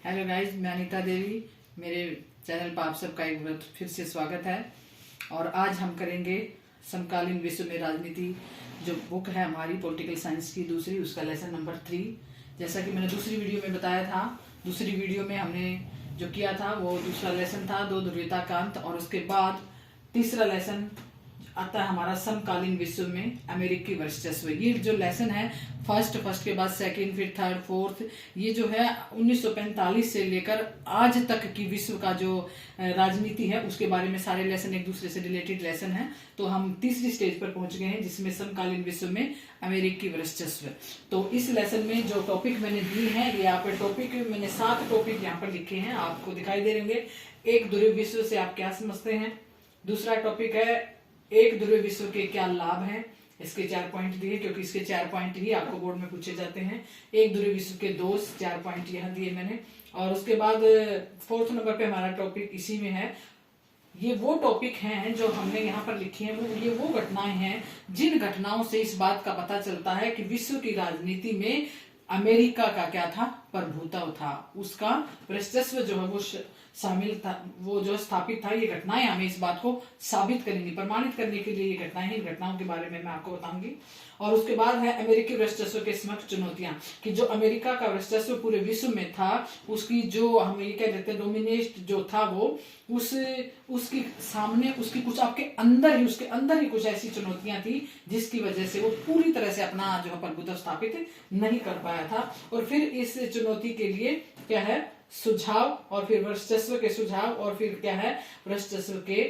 Hello guys, मैं अनीता देवी। मेरे channel पर आप सबका एक बार फिर से स्वागत है। और आज हम करेंगे समकालीन विश्व में राजनीति, जो बुक है हमारी पॉलिटिकल साइंस की दूसरी, उसका लेसन नंबर 3। जैसा कि मैंने दूसरी वीडियो में बताया था, दूसरी वीडियो में हमने जो किया था वो दूसरा लेसन था, दो ध्रुवीयता का अंत। और उसके बाद तीसरा लेसन आता है हमारा समकालीन विश्व में अमेरिकी वर्चस्व। ये जो लेसन है फर्स्ट के बाद सेकंड, फिर थर्ड, फोर्थ, ये जो है 1945 से लेकर आज तक की विश्व का जो राजनीति है उसके बारे में सारे लेसन एक दूसरे से रिलेटेड लेसन है। तो हम तीसरी स्टेज पर पहुंच गए हैं, जिसमें समकालीन विश्व में अमेरिकी वर्चस्व। तो इस लेसन में जो टॉपिक मैंने दी है, ये यहाँ पे टॉपिक मैंने 7 टॉपिक यहाँ पर लिखे हैं, आपको दिखाई दे रहेंगे। एक ध्रुवीय विश्व से आप क्या समझते हैं। दूसरा टॉपिक है एक ध्रुवीय विश्व के क्या लाभ हैं, इसके 4 पॉइंट दिए, क्योंकि इसके 4 पॉइंट ही आपको बोर्ड में पूछे जाते हैं। एक ध्रुवीय विश्व के दोष, 4 पॉइंट यहाँ दिए मैंने। और उसके बाद 4th नंबर पे हमारा टॉपिक इसी में है। ये वो टॉपिक हैं जो हमने यहाँ पर लिखे हैं, ये वो घटनाएं हैं जिन घटनाओं से इस बात का पता चलता है कि विश्व की राजनीति में अमेरिका का क्या था, प्रभुत्व था, उसका वर्चस्व जो है वो शामिल था, वो जो स्थापित था। ये घटनाएं हमें इस बात को साबित करेंगी, प्रमाणित करने के लिए ये घटनाएं हैं। इन घटनाओं के बारे में मैं आपको बताऊंगी। और उसके बाद है अमेरिकी वर्चस्व के समक्ष चुनौतियां, कि जो अमेरिका का वर्चस्व पूरे विश्व में था, उसकी जो हम ये कह देते हैं डोमिनेट जो था, वो उसकी सामने उसकी कुछ आपके अंदर ही, उसके अंदर ही कुछ ऐसी चुनौतियां थी जिसकी वजह से वो पूरी तरह से अपना जो है प्रभुत्व स्थापित नहीं कर पाया था। और फिर इस चुनौती के लिए क्या है, सुझाव, और फिर वर्चस्व के सुझाव, और फिर क्या है, वर्चस्व के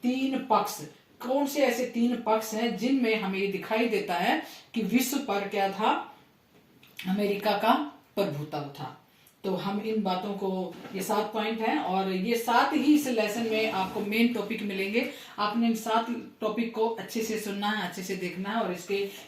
3 पक्ष। कौन से ऐसे 3 पक्ष हैं जिनमें हमें ये दिखाई देता है कि विश्व पर क्या था, अमेरिका का प्रभुत्व था। तो हम इन बातों को, ये 7 पॉइंट हैं और ये 7 ही इस लेसन में आपको मेन टॉपिक मिलेंगे। आपने इन 7 टॉपिक को अच्छे से सुनना है, अच्छे से देखना है, और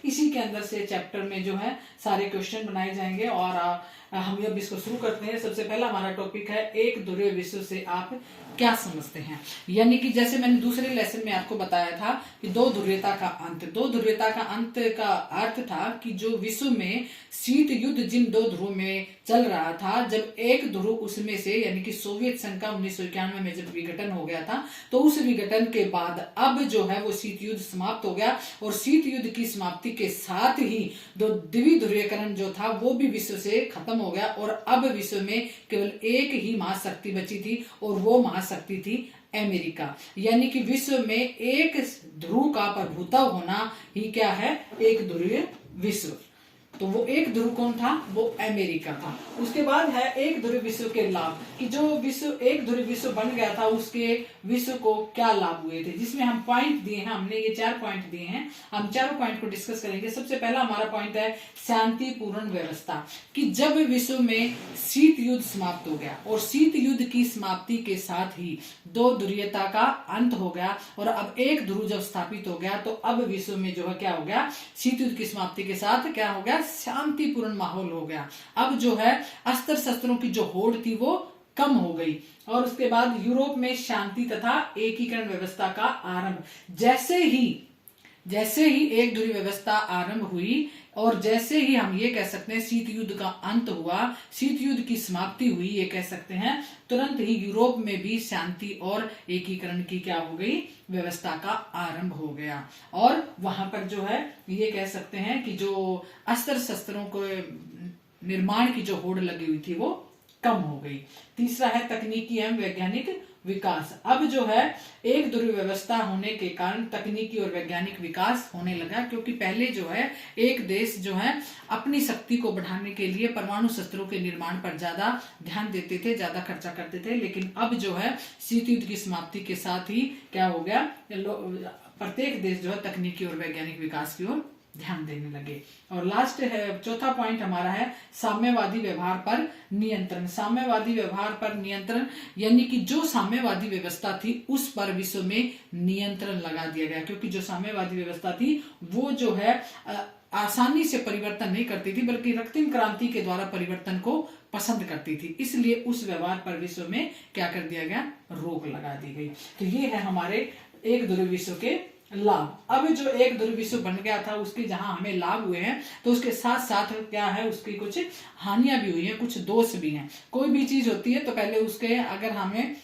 इसी के अंदर से चैप्टर में जो है सारे क्वेश्चन बनाए जाएंगे। और हम अब इसको शुरू करते हैं। सबसे पहला हमारा टॉपिक है एक ध्रुवीय विश्व से आप क्या समझते हैं। यानी कि जैसे मैंने दूसरे लेसन में आपको बताया था कि दो ध्रुवीयता का अंत, दो ध्रुवीयता का अंत का अर्थ था कि जो विश्व में शीत युद्ध जिन 2 ध्रुव में चल रहा था, जब एक ध्रुव उसमें से यानी कि सोवियत संघ का 1991 में जब विघटन हो गया था, तो उस विघटन के बाद अब जो है वो शीत युद्ध समाप्त हो गया। और शीत युद्ध की समाप्ति के साथ ही द्विध्रुवीकरण जो था वो भी विश्व से खत्म हो गया। और अब विश्व में केवल एक ही महाशक्ति बची थी, और वो महाशक्ति थी अमेरिका। यानी कि विश्व में एक ध्रुव का प्रभुत्व होना ही क्या है, एक ध्रुवीय विश्व। तो वो एक ध्रुव कौन था, वो अमेरिका था। उसके बाद है एक ध्रुवीय विश्व के लाभ, कि जो विश्व एक ध्रुवीय विश्व बन गया था उसके विश्व को क्या लाभ हुए थे, जिसमें हम पॉइंट दिए हैं। हमने ये 4 पॉइंट दिए हैं, हम चारों पॉइंट को डिस्कस करेंगे। सबसे पहला हमारा पॉइंट है शांतिपूर्ण व्यवस्था, कि जब विश्व में शीत युद्ध समाप्त हो गया, और शीत युद्ध की समाप्ति के साथ ही 2 ध्रुवीयता का अंत हो गया, और अब एक ध्रुव जब स्थापित हो गया, तो अब विश्व में जो है क्या हो गया, शीत युद्ध की समाप्ति के साथ क्या हो गया, शांतिपूर्ण माहौल हो गया। अब जो है अस्त्र शस्त्रों की जो होड़ थी वो कम हो गई। और उसके बाद यूरोप में शांति तथा एकीकरण व्यवस्था का आरंभ। जैसे ही एक ध्रुवीय व्यवस्था आरंभ हुई, और जैसे ही हम ये कह सकते हैं शीत युद्ध का अंत हुआ, शीत युद्ध की समाप्ति हुई, ये कह सकते हैं, तुरंत ही यूरोप में भी शांति और एकीकरण की क्या हो गई, व्यवस्था का आरंभ हो गया। और वहां पर जो है ये कह सकते हैं कि जो अस्त्र शस्त्रों को निर्माण की जो होड़ लगी हुई थी वो कम हो गई। तीसरा है तकनीकी एवं वैज्ञानिक विकास। अब जो है एक ध्रुवीय व्यवस्था होने के कारण तकनीकी और वैज्ञानिक विकास होने लगा, क्योंकि पहले जो है एक देश जो है अपनी शक्ति को बढ़ाने के लिए परमाणु शस्त्रों के निर्माण पर ज्यादा ध्यान देते थे, ज्यादा खर्चा करते थे। लेकिन अब जो है शीत युद्ध की समाप्ति के साथ ही क्या हो गया, प्रत्येक देश जो है तकनीकी और वैज्ञानिक विकास की ओर ध्यान देने लगे। और लास्ट है, चौथा पॉइंट हमारा है साम्यवादी व्यवहार पर नियंत्रण। साम्यवादी व्यवहार पर नियंत्रण, यानी कि जो साम्यवादी व्यवस्था थी उस पर विश्व में नियंत्रण लगा दिया गया, क्योंकि जो साम्यवादी व्यवस्था थी वो जो है आसानी से परिवर्तन नहीं करती थी, बल्कि रक्तिम क्रांति के द्वारा परिवर्तन को पसंद करती थी। इसलिए उस व्यवहार पर विश्व में क्या कर दिया गया, रोक लगा दी गई। तो ये है हमारे एक ध्रुवीय विश्व के लाभ। अब जो एक ध्रुव विश्व बन गया था उसके जहां हमें लाभ हुए हैं तो उसके साथ साथ क्या है, उसकी कुछ हानियां भी हुई हैं, कुछ दोष भी हैं। कोई भी चीज होती है तो पहले उसके अगर हमें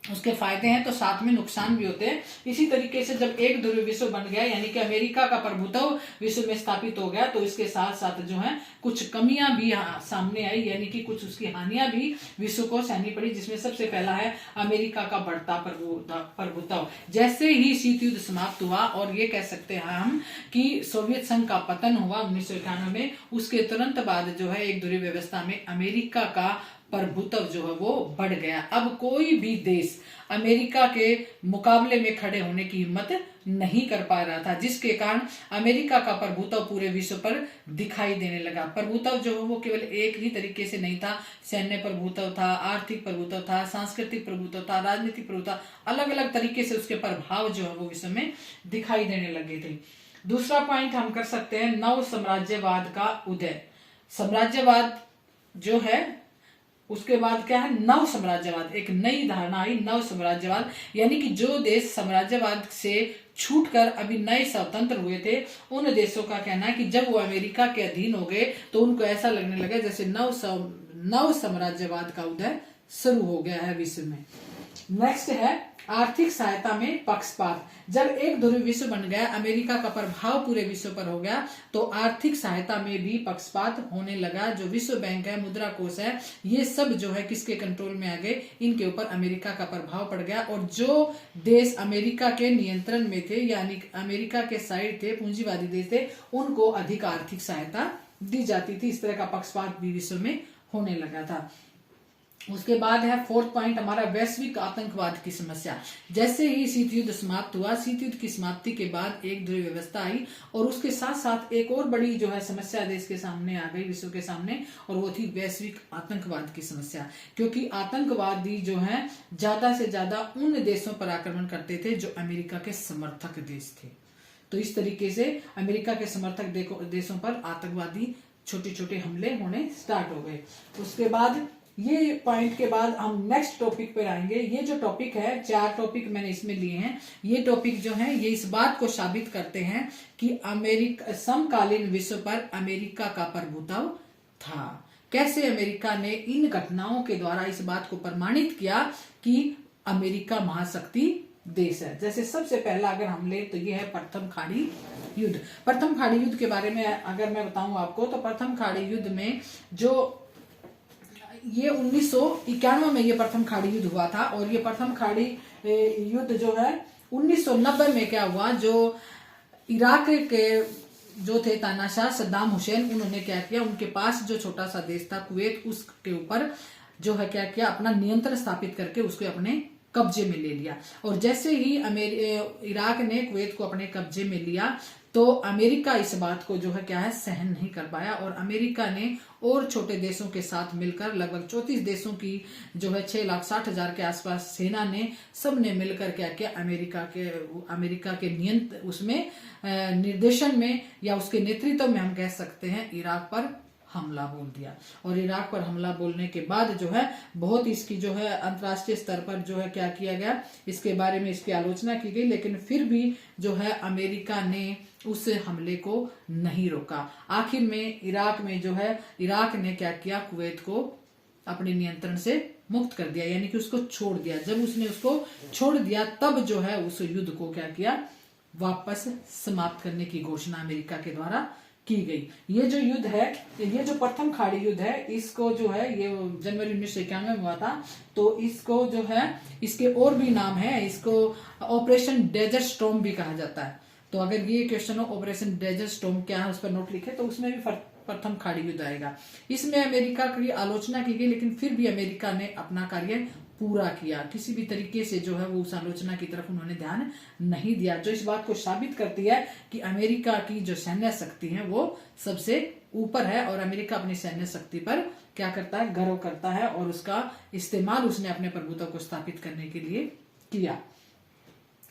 उसके फायदे हैं तो साथ में नुकसान भी होते हैं। इसी तरीके से जब एक ध्रुव विश्व बन गया यानी कि अमेरिका का प्रभुत्व विश्व में स्थापित हो गया तो इसके साथ साथ जो है कुछ कमियां भी सामने आई, यानी कि कुछ उसकी हानियां भी विश्व को सहनी पड़ी, जिसमें सबसे पहला है अमेरिका का बढ़ता प्रभुत्व। जैसे ही शीत युद्ध समाप्त हुआ और ये कह सकते हैं हम कि सोवियत संघ का पतन हुआ 1991 में, उसके तुरंत बाद जो है एक ध्रुव व्यवस्था में अमेरिका का प्रभुत्व जो है वो बढ़ गया। अब कोई भी देश अमेरिका के मुकाबले में खड़े होने की हिम्मत नहीं कर पा रहा था, जिसके कारण अमेरिका का प्रभुत्व पूरे विश्व पर दिखाई देने लगा। प्रभुत्व जो है वो केवल एक ही तरीके से नहीं था, सैन्य प्रभुत्व था, आर्थिक प्रभुत्व था, सांस्कृतिक प्रभुत्व था, राजनीतिक प्रभुत्व, अलग अलग तरीके से उसके प्रभाव जो है वो विश्व में दिखाई देने लगे थे। दूसरा पॉइंट हम कर सकते हैं नव साम्राज्यवाद का उदय। साम्राज्यवाद जो है उसके बाद क्या है, नव साम्राज्यवाद, एक नई धारणा आई नव साम्राज्यवाद, यानी कि जो देश साम्राज्यवाद से छूटकर अभी नए स्वतंत्र हुए थे उन देशों का कहना है कि जब वो अमेरिका के अधीन हो गए तो उनको ऐसा लगने लगा जैसे नव साम्राज्यवाद का उदय शुरू हो गया है विश्व में। नेक्स्ट है आर्थिक सहायता में पक्षपात। जब एक ध्रुव विश्व बन गया, अमेरिका का प्रभाव पूरे विश्व पर हो गया तो आर्थिक सहायता में भी पक्षपात होने लगा। जो विश्व बैंक है, मुद्रा कोष है, ये सब जो है किसके कंट्रोल में आ गए, इनके ऊपर अमेरिका का प्रभाव पड़ गया। और जो देश अमेरिका के नियंत्रण में थे यानी अमेरिका के साइड थे, पूंजीवादी देश थे, उनको अधिक आर्थिक सहायता दी जाती थी। इस तरह का पक्षपात भी विश्व में होने लगा था। उसके बाद है फोर्थ पॉइंट हमारा वैश्विक आतंकवाद की समस्या। जैसे ही शीत युद्ध समाप्त हुआ, शीत युद्ध की समाप्ति के बाद एक ध्रुव व्यवस्था आई और उसके साथ साथ एक और बड़ी जो है समस्या देश के सामने आ गई, विश्व के सामने, और वो थी वैश्विक आतंकवाद की समस्या। क्योंकि आतंकवादी जो है ज्यादा से ज्यादा उन देशों पर आक्रमण करते थे जो अमेरिका के समर्थक देश थे। तो इस तरीके से अमेरिका के समर्थक देशों पर आतंकवादी छोटे छोटे हमले होने स्टार्ट हो गए। उसके बाद ये पॉइंट के बाद हम नेक्स्ट टॉपिक पर आएंगे। ये जो टॉपिक है, 4 टॉपिक मैंने इसमें लिए हैं। ये टॉपिक जो है ये इस बात को साबित करते हैं कि अमेरिका समकालीन विश्व पर अमेरिका का प्रभुत्व था। कैसे अमेरिका ने इन घटनाओं के द्वारा इस बात को प्रमाणित किया कि अमेरिका महाशक्ति देश है। जैसे सबसे पहला अगर हम ले तो ये है प्रथम खाड़ी युद्ध। प्रथम खाड़ी युद्ध के बारे में अगर मैं बताऊं आपको तो प्रथम खाड़ी युद्ध में जो ये 1991 में ये प्रथम खाड़ी युद्ध हुआ था। और ये प्रथम खाड़ी युद्ध जो है 1990 में क्या हुआ, जो इराक के जो थे तानाशाह सद्दाम हुसैन, उन्होंने क्या किया, उनके पास जो छोटा सा देश था कुवैत, उसके ऊपर जो है क्या किया, अपना नियंत्रण स्थापित करके उसको अपने कब्जे में ले लिया। और जैसे ही इराक ने कुवैत को अपने कब्जे में लिया तो अमेरिका इस बात को जो है क्या है सहन नहीं कर पाया और अमेरिका ने और छोटे देशों के साथ मिलकर लगभग 34 देशों की जो है 6,60,000 के आसपास सेना ने सबने मिलकर क्या किया, अमेरिका के उसमें निर्देशन में या उसके नेतृत्व में हम कह सकते हैं इराक पर हमला बोल दिया। और इराक पर हमला बोलने के बाद जो है बहुत इसकी जो है अंतर्राष्ट्रीय स्तर पर जो है क्या किया गया, इसके बारे में इसकी आलोचना की गई, लेकिन फिर भी जो है अमेरिका ने उस हमले को नहीं रोका। आखिर में इराक में जो है इराक ने क्या किया, कुवैत को अपने नियंत्रण से मुक्त कर दिया, यानी कि उसको छोड़ दिया। जब उसने उसको छोड़ दिया तब जो है उस युद्ध को क्या किया, वापस समाप्त करने की घोषणा अमेरिका के द्वारा की गई। ये जो युद्ध है, ये जो प्रथम खाड़ी युद्ध है, इसको जो है ये जनवरी 1991 में हुआ था। तो इसको जो है इसके और भी नाम है, इसको ऑपरेशन डेजर्ट स्टॉर्म भी कहा जाता है। तो अगर ये क्वेश्चन हो ऑपरेशन डेजर्ट स्टॉर्म क्या है उस पर नोट लिखे तो उसमें भी प्रथम खाड़ी युद्ध आएगा। इसमें अमेरिका की आलोचना की गई लेकिन फिर भी अमेरिका ने अपना कार्य पूरा किया। किसी भी तरीके से जो है वो उस आलोचना की तरफ उन्होंने ध्यान नहीं दिया, जो इस बात को साबित करती है कि अमेरिका की जो सैन्य शक्ति है वो सबसे ऊपर है और अमेरिका अपनी सैन्य शक्ति पर क्या करता है, गर्व करता है और उसका इस्तेमाल उसने अपने प्रभुत्व को स्थापित करने के लिए किया।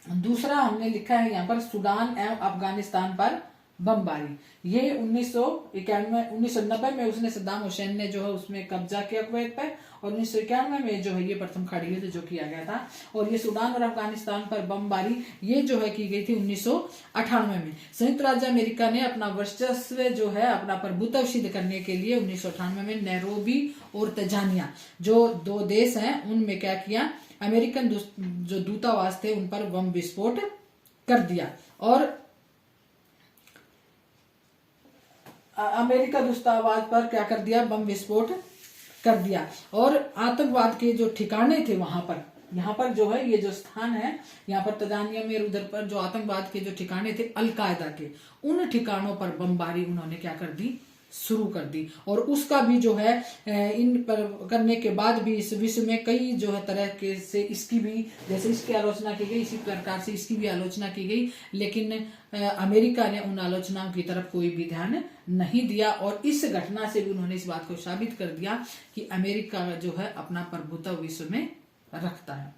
दूसरा हमने लिखा है यहाँ पर सूडान एवं अफगानिस्तान पर बमबारी। ये 1990 में उसने सद्दाम हुसैन ने जो है उसमें कब्जा किया कुवैत पर, और 1991 में जो है ये प्रथम खाड़ी युद्ध जो किया गया था। और ये सूडान और अफगानिस्तान पर बमबारी ये जो है की गई थी 1998 में। संयुक्त राज्य अमेरिका ने अपना वर्चस्व जो है, अपना प्रभुत्व सिद्ध करने के लिए 1998 में नैरोबी और तंजानिया जो 2 देश हैं उनमें क्या किया, अमेरिकन जो दूतावास थे उन पर बम विस्फोट कर दिया। और अमेरिका दूतावास पर क्या कर दिया, बम विस्फोट कर दिया। और आतंकवाद के जो ठिकाने थे वहां पर, यहाँ पर जो है ये जो स्थान है यहाँ पर तंजानिया में, उधर पर जो आतंकवाद के जो ठिकाने थे अलकायदा के, उन ठिकानों पर बमबारी उन्होंने क्या कर दी, शुरू कर दी। और उसका भी जो है इन पर करने के बाद भी इस विश्व में कई जो है तरह के से इसकी भी, जैसे इसकी आलोचना की गई इसी प्रकार से इसकी भी आलोचना की गई, लेकिन अमेरिका ने उन आलोचनाओं की तरफ कोई भी ध्यान नहीं दिया। और इस घटना से भी उन्होंने इस बात को साबित कर दिया कि अमेरिका जो है अपना प्रभुत्व विश्व में रखता है।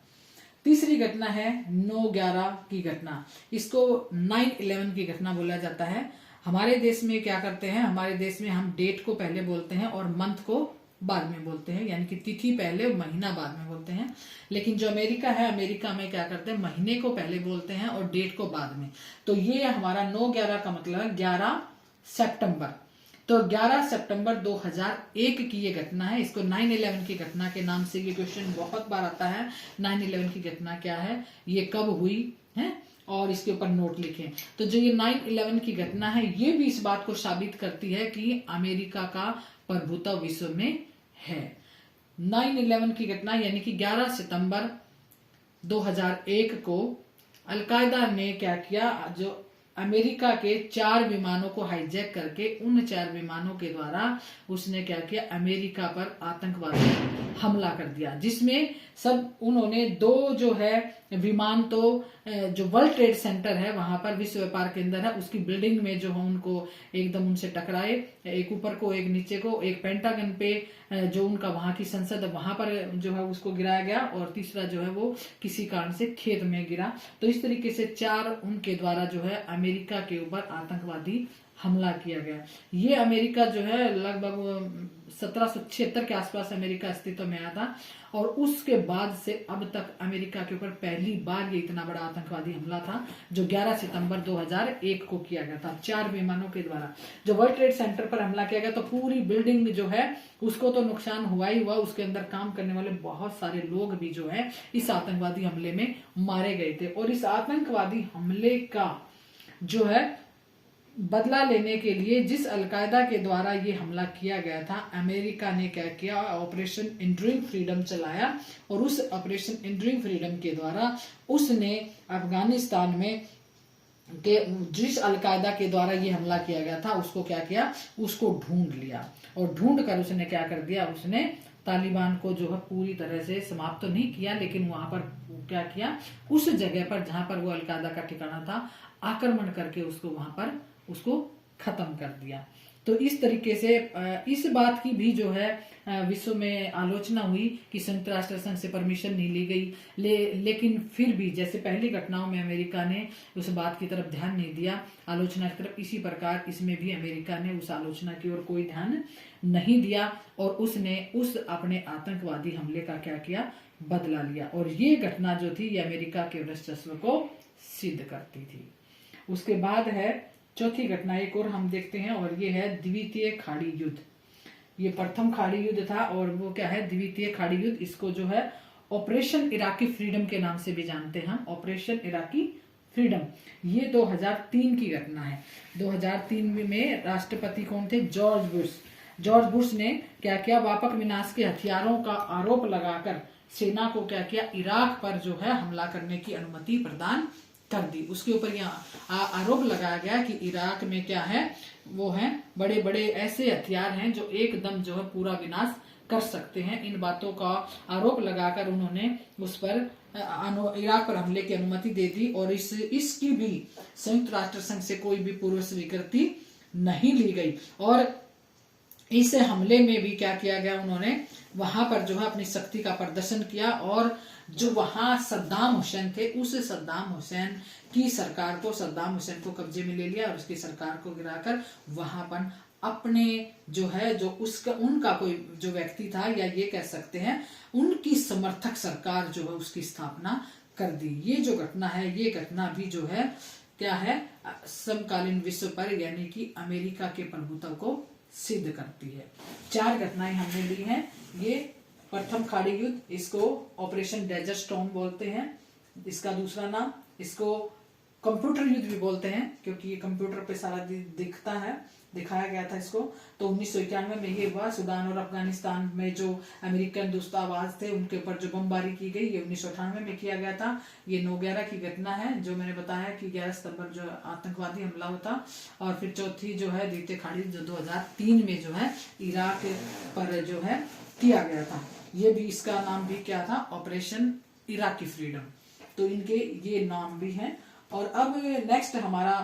तीसरी घटना है 9/11 की घटना, इसको 9/11 की घटना बोला जाता है। हमारे देश में क्या करते हैं, हमारे देश में हम डेट को पहले बोलते हैं और मंथ को बाद में बोलते हैं, यानी कि तिथि पहले महीना बाद में बोलते हैं। लेकिन जो अमेरिका है, अमेरिका में क्या करते हैं, महीने को पहले बोलते हैं और डेट को बाद में। तो ये हमारा 9/11 का मतलब है 11 सितंबर। तो 11 सितंबर 2001 की ये घटना है। इसको 9/11 की घटना के नाम से ये क्वेश्चन बहुत बार आता है, 9/11 की घटना क्या है, ये कब हुई है, और इसके ऊपर नोट लिखें। तो जो ये 9/11 की घटना है ये भी इस बात को साबित करती है कि अमेरिका का प्रभुत्व विश्व में है। 9/11 की घटना यानी कि 11 सितंबर 2001 को अलकायदा ने क्या किया, जो अमेरिका के 4 विमानों को हाईजैक करके उन 4 विमानों के द्वारा उसने क्या किया, अमेरिका पर आतंकवादी हमला कर दिया। जिसमें सब उन्होंने 2 जो है विमान, तो जो वर्ल्ड ट्रेड सेंटर है वहां पर विश्व व्यापार केंद्र है उसकी बिल्डिंग में जो है उनको एकदम उनसे टकराए, एक ऊपर को एक नीचे को, एक पेंटागन पे जो उनका वहां की संसद वहां पर जो है उसको गिराया गया, और तीसरा जो है वो किसी कारण से खेत में गिरा। तो इस तरीके से 4 उनके द्वारा जो है अमेरिका के ऊपर आतंकवादी हमला किया गया। ये अमेरिका जो है लगभग 1776 के आसपास अमेरिका अस्तित्व में आया था, और उसके बाद से अब तक अमेरिका के ऊपर पहली बार ये इतना बड़ा आतंकवादी हमला था जो 11 सितंबर 2001 को किया गया था 4 विमानों के द्वारा। जो वर्ल्ड ट्रेड सेंटर पर हमला किया गया तो पूरी बिल्डिंग जो है उसको तो नुकसान हुआ ही हुआ, उसके अंदर काम करने वाले बहुत सारे लोग भी जो है इस आतंकवादी हमले में मारे गए थे। और इस आतंकवादी हमले का जो है बदला लेने के लिए जिस अलकायदा के द्वारा ये हमला किया गया था, अमेरिका ने क्या किया, ऑपरेशन एंड्यूरिंग फ्रीडम चलाया। और उस ऑपरेशन एंड्यूरिंग फ्रीडम के द्वारा उसने अफगानिस्तान में के जिस अलकायदा के द्वारा ये हमला किया गया था उसको क्या किया, उसको ढूंढ लिया। और ढूंढ कर उसने क्या कर दिया, उसने तालिबान को जो है पूरी तरह से समाप्त तो नहीं किया, लेकिन वहां पर क्या किया, उस जगह पर जहां पर वो अलकायदा का ठिकाना था आक्रमण करके उसको वहां पर उसको खत्म कर दिया। तो इस तरीके से इस बात की भी जो है विश्व में आलोचना हुई कि संयुक्त राष्ट्र संघ से परमिशन नहीं ली गई, लेकिन फिर भी जैसे पहली घटनाओं में अमेरिका ने उस बात की तरफ ध्यान नहीं दिया, आलोचना की तरफ, इसी प्रकार इसमें भी अमेरिका ने उस आलोचना की ओर कोई ध्यान नहीं दिया और उसने उस अपने आतंकवादी हमले का क्या किया, बदला लिया। और ये घटना जो थी ये अमेरिका के वर्चस्व को सिद्ध करती थी। उसके बाद है चौथी घटना, एक और हम देखते हैं, और ये है द्वितीय खाड़ी युद्ध। ये प्रथम खाड़ी युद्ध था और वो क्या है, द्वितीय खाड़ी युद्ध। इसको जो है ऑपरेशन इराकी फ्रीडम के नाम से भी जानते हैं हम, ऑपरेशन इराकी फ्रीडम। ये 2003 की घटना है। 2003 में राष्ट्रपति कौन थे, जॉर्ज बुश। जॉर्ज बुश ने क्या किया, व्यापक विनाश के हथियारों का आरोप लगाकर सेना को क्या किया, इराक पर जो है हमला करने की अनुमति प्रदान कर दी। उसके ऊपर यह आरोप लगाया गया कि इराक में क्या है, वो है बड़े बड़े ऐसे हथियार हैं जो एकदम जो है पूरा विनाश कर सकते हैं। इन बातों का आरोप लगाकर उन्होंने उस पर इराक पर हमले की अनुमति दे दी और इसकी भी संयुक्त राष्ट्र संघ से कोई भी पूर्व स्वीकृति नहीं ली गई। और इस हमले में भी क्या किया गया, उन्होंने वहां पर जो है अपनी शक्ति का प्रदर्शन किया और जो वहां सद्दाम हुसैन थे उस सद्दाम हुसैन की सरकार को, सद्दाम हुसैन को कब्जे में ले लिया और उसकी सरकार को गिराकर वहां पर अपने जो है जो उसका उनका कोई जो व्यक्ति था या ये कह सकते हैं उनकी समर्थक सरकार जो है उसकी स्थापना कर दी। ये जो घटना है, ये घटना भी जो है क्या है, समकालीन विश्व पर यानी कि अमेरिका के प्रभुत्व को सिद्ध करती है। 4 घटनाएं हमने ली हैं। ये प्रथम खाड़ी युद्ध, इसको ऑपरेशन डेजर्ट स्टॉर्म बोलते हैं। इसका दूसरा नाम, इसको कंप्यूटर युद्ध भी बोलते हैं क्योंकि ये कंप्यूटर पे सारा दिखता है, दिखाया गया था इसको। तो 1991 में ये हुआ। सूडान और अफगानिस्तान में जो अमेरिकन दूतावास थे उनके ऊपर जो बमबारी की गई, ये 1998 में किया गया था। ये 9/11 की घटना है जो मैंने बताया कि 11 सितंबर जो आतंकवादी हमला होता। और फिर चौथी जो है द्वितीय खाड़ी जो 2003 में जो है इराक पर जो है किया गया था। ये भी, इसका नाम भी क्या था, ऑपरेशन इराकी फ्रीडम। तो इनके ये नाम भी हैं। और अब नेक्स्ट हमारा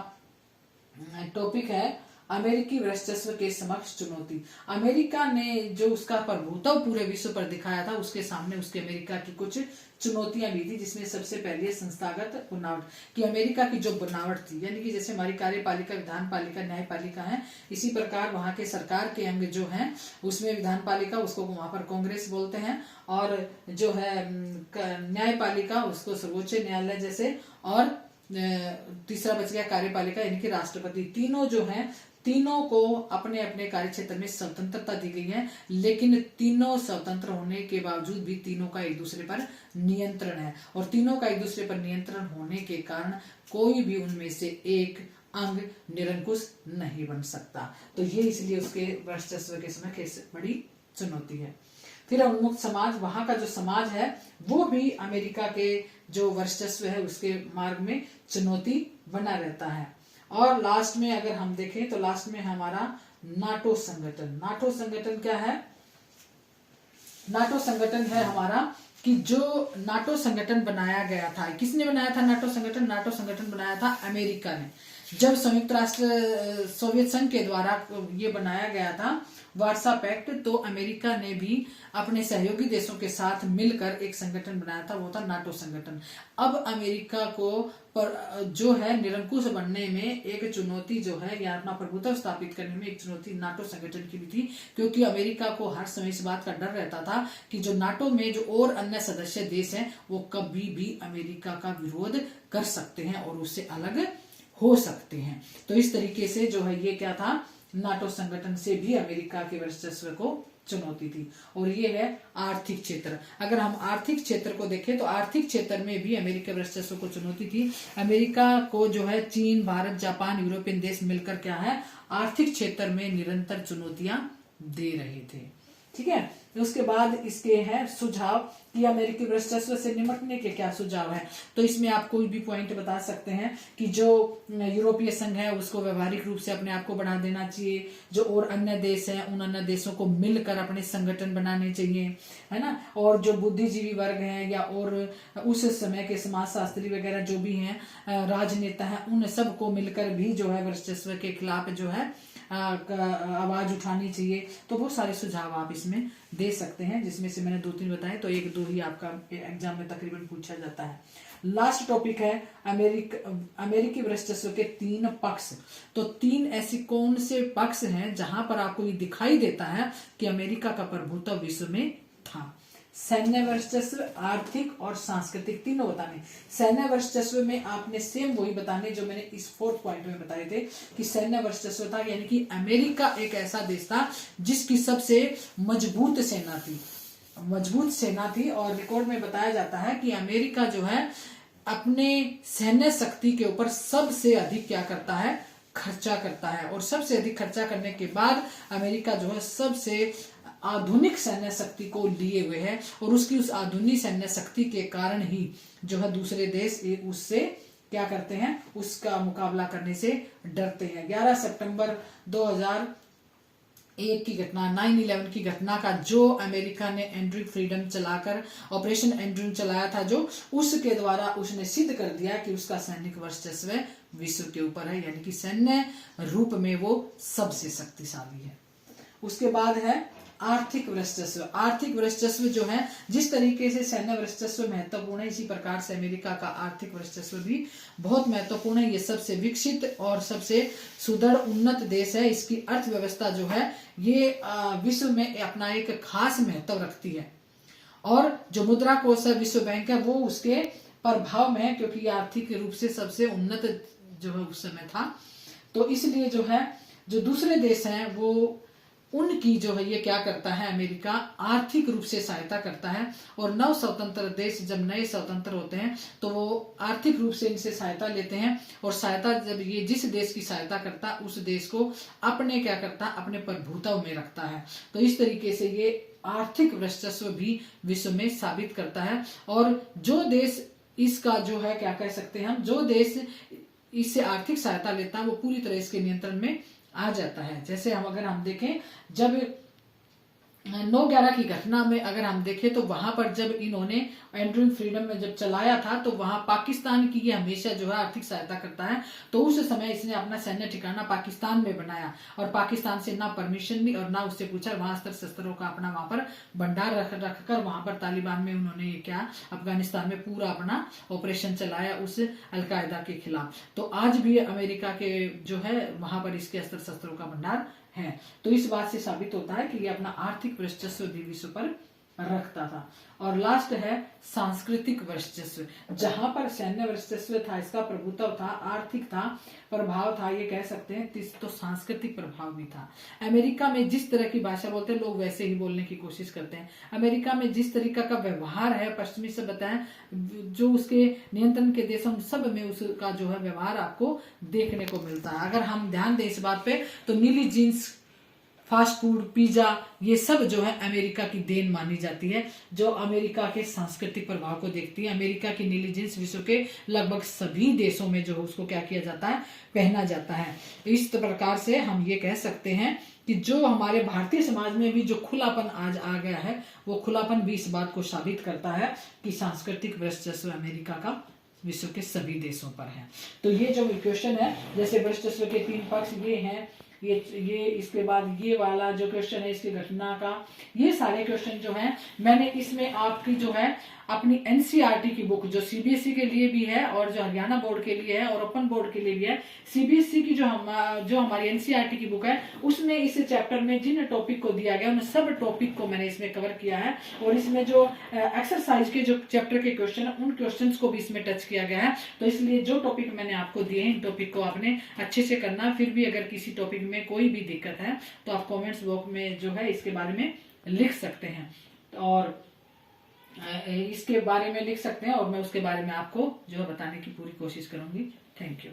टॉपिक है अमेरिकी वर्चस्व के समक्ष चुनौती। अमेरिका ने जो उसका प्रभुत्व पूरे विश्व पर दिखाया था, उसके सामने उसके अमेरिका की कुछ चुनौतियां भी थी, जिसमें सबसे पहले संस्थागत बनावट कि अमेरिका की जो बनावट थी, यानी कि जैसे हमारी कार्यपालिका, विधान पालिका, न्यायपालिका है, इसी प्रकार वहां के सरकार के अंग जो हैं उसमें विधान पालिका, उसको वहां पर कांग्रेस बोलते हैं, और जो है न्यायपालिका उसको सर्वोच्च न्यायालय जैसे, और तीसरा बच गया कार्यपालिका यानी कि राष्ट्रपति। तीनों जो हैं, तीनों को अपने अपने कार्य क्षेत्र में स्वतंत्रता दी गई है, लेकिन तीनों स्वतंत्र होने के बावजूद भी तीनों का एक दूसरे पर नियंत्रण है। और तीनों का एक दूसरे पर नियंत्रण होने के कारण कोई भी उनमें से एक अंग निरंकुश नहीं बन सकता। तो ये इसलिए उसके वर्चस्व के समय बड़ी चुनौती है। फिर उन्मुक्त समाज, वहां का जो समाज है वो भी अमेरिका के जो वर्चस्व है उसके मार्ग में चुनौती बना रहता है। और लास्ट में अगर हम देखें तो लास्ट में हमारा नाटो संगठन। नाटो संगठन क्या है? नाटो संगठन है हमारा कि जो नाटो संगठन बनाया गया था, किसने बनाया था नाटो संगठन? नाटो संगठन बनाया था अमेरिका ने। जब संयुक्त राष्ट्र सोवियत संघ के द्वारा ये बनाया गया था वार्सा पैक्ट, तो अमेरिका ने भी अपने सहयोगी देशों के साथ मिलकर एक संगठन बनाया था, वो था नाटो संगठन। अब अमेरिका को जो है निरंकुश बनने में एक चुनौती जो है या अपना प्रभुत्व स्थापित करने में एक चुनौती नाटो संगठन की भी थी, क्योंकि अमेरिका को हर समय इस बात का डर रहता था कि जो नाटो में जो और अन्य सदस्य देश हैं वो कभी भी अमेरिका का विरोध कर सकते हैं और उससे अलग हो सकते हैं। तो इस तरीके से जो है ये क्या था, नाटो संगठन से भी अमेरिका के वर्चस्व को चुनौती थी। और ये है आर्थिक क्षेत्र। अगर हम आर्थिक क्षेत्र को देखें तो आर्थिक क्षेत्र में भी अमेरिका वर्चस्व को चुनौती थी। अमेरिका को जो है चीन, भारत, जापान, यूरोपियन देश मिलकर क्या है आर्थिक क्षेत्र में निरंतर चुनौतियां दे रहे थे। ठीक है, उसके बाद इसके हैं सुझाव कि अमेरिकी वर्चस्व से निपटने के क्या सुझाव है। तो इसमें आप कोई भी पॉइंट बता सकते हैं कि जो यूरोपीय संघ है उसको व्यवहारिक रूप से अपने आप को बढ़ा देना चाहिए, जो और अन्य देश हैं उन अन्य देशों को मिलकर अपने संगठन बनाने चाहिए, है ना। और जो बुद्धिजीवी वर्ग हैं या और उस समय के समाजशास्त्री वगैरह जो भी हैं, राजनेता हैं, उन सबको मिलकर भी जो है वर्चस्व के खिलाफ जो है आवाज उठानी चाहिए। तो बहुत सारे सुझाव आप इसमें दे सकते हैं, जिसमें से मैंने 2-3 बताए, तो 1-2 ही आपका एग्जाम में तकरीबन पूछा जाता है। लास्ट टॉपिक है अमेरिकी वर्चस्व के 3 पक्ष। तो 3 ऐसी कौन से पक्ष हैं जहां पर आपको ये दिखाई देता है कि अमेरिका का प्रभुत्व विश्व में था। सैन्य वर्चस्व, आर्थिक और सांस्कृतिक, तीनों बताने। सैन्य वर्चस्व में आपने सेम वही बताने जो मैंने इस 4th पॉइंट में बताए थे कि सैन्य वर्चस्व था, यानी कि अमेरिका एक ऐसा देश था जिसकी सबसे मजबूत सेना थी, मजबूत सेना थी। और रिकॉर्ड में बताया जाता है कि अमेरिका जो है अपने सैन्य शक्ति के ऊपर सबसे अधिक क्या करता है, खर्चा करता है। और सबसे अधिक खर्चा करने के बाद अमेरिका जो है सबसे आधुनिक सैन्य शक्ति को लिए हुए है, और उसकी उस आधुनिक सैन्य शक्ति के कारण ही जो है दूसरे देश उससे क्या करते हैं, उसका मुकाबला करने से डरते हैं। 11 सितंबर 2001 की घटना, 9/11 की घटना का जो अमेरिका ने एंड्रिक फ्रीडम चलाकर ऑपरेशन एंड्रिक चलाया था, जो उसके द्वारा उसने सिद्ध कर दिया कि उसका सैनिक वर्चस्व विश्व के ऊपर है, यानी कि सैन्य रूप में वो सबसे शक्तिशाली है। उसके बाद है आर्थिक वर्चस्व। आर्थिक वर्चस्व जो है, जिस तरीके से सैन्य वर्चस्व महत्वपूर्ण है, इसी प्रकार से अमेरिका का आर्थिक वर्चस्व भी बहुत महत्वपूर्ण है। ये सबसे विकसित और सबसे सुदृढ़ उन्नत देश है। इसकी अर्थव्यवस्था जो है ये विश्व में अपना एक खास महत्व रखती है। और जो मुद्रा कोष है, विश्व बैंक है, वो उसके प्रभाव में है, क्योंकि ये आर्थिक रूप से सबसे उन्नत जो है उस समय था। तो इसलिए जो है, जो दूसरे देश हैं वो उनकी जो है ये क्या करता है, अमेरिका आर्थिक रूप से सहायता करता है। और नव स्वतंत्र देश जब नए स्वतंत्र होते हैं तो वो आर्थिक रूप से इनसे सहायता लेते हैं। और सहायता जब ये जिस देश की सहायता करता उस देश को अपने क्या करता, अपने प्रभुत्व में रखता है। तो इस तरीके से ये आर्थिक वर्चस्व भी विश्व में साबित करता है। और जो देश इसका जो है क्या कह सकते हैं हम, जो देश इससे आर्थिक सहायता लेता है वो पूरी तरह इसके नियंत्रण में आ जाता है। जैसे अगर हम देखें, जब 9/11 की घटना में अगर हम देखें तो वहां पर जब इन्होंने एंड्रिंग फ्रीडम में जब चलाया था तो वहां पाकिस्तान की ये हमेशा जो है आर्थिक सहायता करता है। तो उस समय इसने अपना सैन्य ठिकाना पाकिस्तान में बनाया और पाकिस्तान से ना परमिशन ली और ना उससे पूछा, वहां अस्त्र शस्त्रों का अपना वहां पर भंडार रखकर वहां पर तालिबान में उन्होंने ये क्या, अफगानिस्तान में पूरा अपना ऑपरेशन चलाया उस अलकायदा के खिलाफ। तो आज भी अमेरिका के जो है वहां पर इसके अस्त्र शस्त्रों का भंडार है। तो इस बात से साबित होता है कि ये अपना आर्थिक वर्चस्व भी विश्व पर रखता था। और लास्ट है सांस्कृतिक वर्चस्व। जहां पर सैन्य वर्चस्व था, इसका प्रभुत्व था, आर्थिक था, प्रभाव था, ये कह सकते हैं, तो सांस्कृतिक प्रभाव भी था। अमेरिका में जिस तरह की भाषा बोलते हैं लोग वैसे ही बोलने की कोशिश करते हैं। अमेरिका में जिस तरीका का व्यवहार है पश्चिमी सभ्यताएं जो उसके नियंत्रण के देशों सब में उसका जो है व्यवहार आपको देखने को मिलता है। अगर हम ध्यान दें इस बात पे तो नीली जीन्स, फास्ट फूड, पिज्जा, ये सब जो है अमेरिका की देन मानी जाती है, जो अमेरिका के सांस्कृतिक प्रभाव को देखती है। अमेरिका की नीली जींस विश्व के लगभग सभी देशों में जो है उसको क्या किया जाता है, पहना जाता है। इस प्रकार से हम ये कह सकते हैं कि जो हमारे भारतीय समाज में भी जो खुलापन आज आ गया है, वो खुलापन भी इस बात को साबित करता है कि सांस्कृतिक वर्चस्व अमेरिका का विश्व के सभी देशों पर है। तो ये जो क्वेश्चन है, जैसे वर्चस्व के 3 पक्ष ये हैं, ये इसके बाद ये वाला जो क्वेश्चन है इसकी घटना का, ये सारे क्वेश्चन जो हैं मैंने इसमें आपकी जो है अपनी एनसीईआरटी की बुक जो सीबीएसई के लिए भी है और जो हरियाणा बोर्ड के लिए है और ओपन बोर्ड के लिए भी है, सीबीएसई की जो हमारी एनसीईआरटी की बुक है उसमें इस चैप्टर में जिन टॉपिक को दिया गया उन सब टॉपिक को मैंने इसमें कवर किया है। और इसमें जो एक्सरसाइज के जो चैप्टर के क्वेश्चन है उन क्वेश्चन को भी इसमें टच किया गया है। तो इसलिए जो टॉपिक मैंने आपको दिए हैं इन टॉपिक को आपने अच्छे से करना। फिर भी अगर किसी टॉपिक में कोई भी दिक्कत है तो आप कॉमेंट्स बॉक्स में जो है इसके बारे में लिख सकते हैं और इसके बारे में लिख सकते हैं और मैं उसके बारे में आपको जो है बताने की पूरी कोशिश करूंगी। Thank you.